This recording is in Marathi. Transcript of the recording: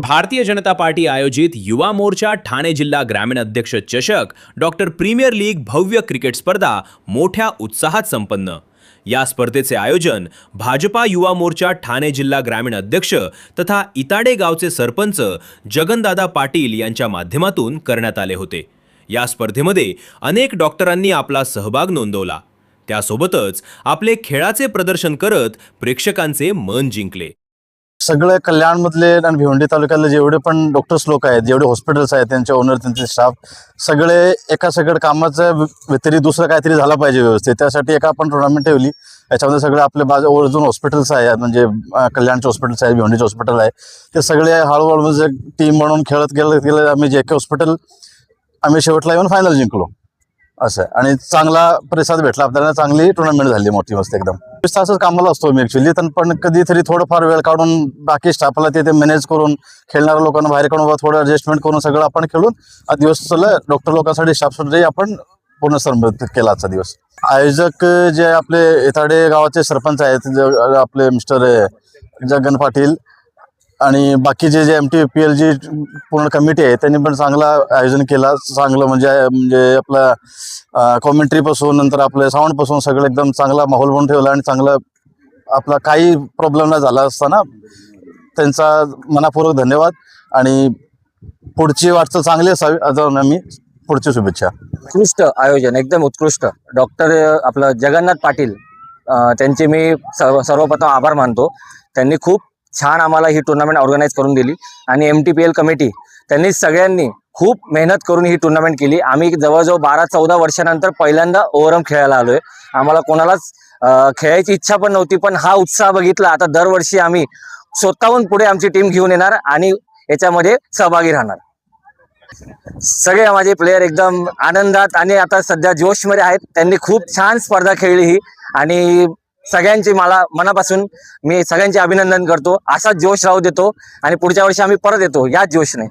भारतीय जनता पार्टी आयोजित युवा मोर्चा ठाणे जिल्हा ग्रामीण अध्यक्ष चषक डॉक्टर प्रीमियर लीग भव्य क्रिकेट स्पर्धा मोठ्या उत्साहात संपन्न। या स्पर्धेचे आयोजन भाजपा युवा मोर्चा ठाणे जिल्हा ग्रामीण अध्यक्ष तथा इताडे गावचे सरपंच जगनदादा पाटील यांच्या माध्यमातून करण्यात आले होते। या स्पर्धेमध्ये अनेक डॉक्टरांनी आपला सहभाग नोंदवला। त्यासोबतच आपले खेळाचे प्रदर्शन करत प्रेक्षकांचे मन जिंकले। सगळे कल्याणमधले आणि भिवंडी तालुक्यातले जेवढे पण डॉक्टर्स लोक आहेत, जेवढे हॉस्पिटल्स आहेत, त्यांचे ओनर, त्यांचे स्टाफ सगळे एका सगळं कामाच्या व्यतिरिक्त दुसरं काहीतरी झालं पाहिजे व्यवस्थित, त्यासाठी एका आपण टुर्नामेंट ठेवली। याच्यामध्ये सगळे आपले ओरिजिनल हॉस्पिटल्स आहेत, म्हणजे कल्याणचे हॉस्पिटल्स आहेत, भिवंडीचे हॉस्पिटल आहे, ते सगळे हळूहळू म्हणजे टीम म्हणून खेळत गेलं आम्ही जे के हॉस्पिटल आम्ही शेवटला येऊन फायनल जिंकलो असं। आणि चांगला प्रतिसाद भेटला आपल्याला, चांगली टुर्नामेंट झाली मोठी मस्त एकदम। 20 तासच कामाला असतो मी ॲक्च्युली, पण कधीतरी थोडंफार वेळ काढून बाकी स्टाफला ते मॅनेज करून खेळणाऱ्या लोकांना बाहेर काढून थोडं ॲडजस्टमेंट करून सगळं आपण खेळून दिवस डॉक्टर लोकांसाठी स्टाफसाठी आपण पूर्ण समर्पित केला आजचा दिवस। आयोजक जे आपले इताडे गावाचे सरपंच आहेत, आपले मिस्टर जगन पाटील आणि बाकीचे जे MTPL जी पूर्ण कमिटी आहे त्यांनी पण चांगला आयोजन केला। चांगलं म्हणजे आपला कॉमेंट्रीपासून नंतर आपल्या साऊंडपासून सगळं एकदम चांगला माहोल बनवून ठेवला आणि चांगला आपला काही प्रॉब्लेम न झाला असताना त्यांचा मनापूर्वक धन्यवाद। आणि पुढची वाटचाल चांगली असावी अजून आम्ही पुढची शुभेच्छा। उत्कृष्ट आयोजन, एकदम उत्कृष्ट। डॉक्टर आपलं जगन्नाथ पाटील त्यांचे मी सर्वप्रथम आभार मानतो। त्यांनी खूप छान आम्हाला ही टुर्नामेंट ऑर्गनाईज करून दिली आणि MTPL कमिटी त्यांनी सगळ्यांनी खूप मेहनत करून ही टुर्नामेंट केली। आम्ही जवळजवळ 12-14 वर्षानंतर पहिल्यांदा ओव्हरऑल खेळायला आलोय। आम्हाला कोणालाच खेळायची इच्छा पण नव्हती, पण हा उत्साह बघितला आता दरवर्षी आम्ही स्वतःहून पुढे आमची टीम घेऊन येणार आणि याच्यामध्ये सहभागी राहणार। सगळे माझे प्लेयर एकदम आनंदात आणि आता सध्या जोशमध्ये आहेत। त्यांनी खूप छान स्पर्धा खेळली ही आणि सगळ्यांची मला मनापासून मी सगळ्यांचे अभिनंदन करतो। असा जोश राहू देतो आणि पुढच्या वर्षी आम्ही परत येतो या जोशने।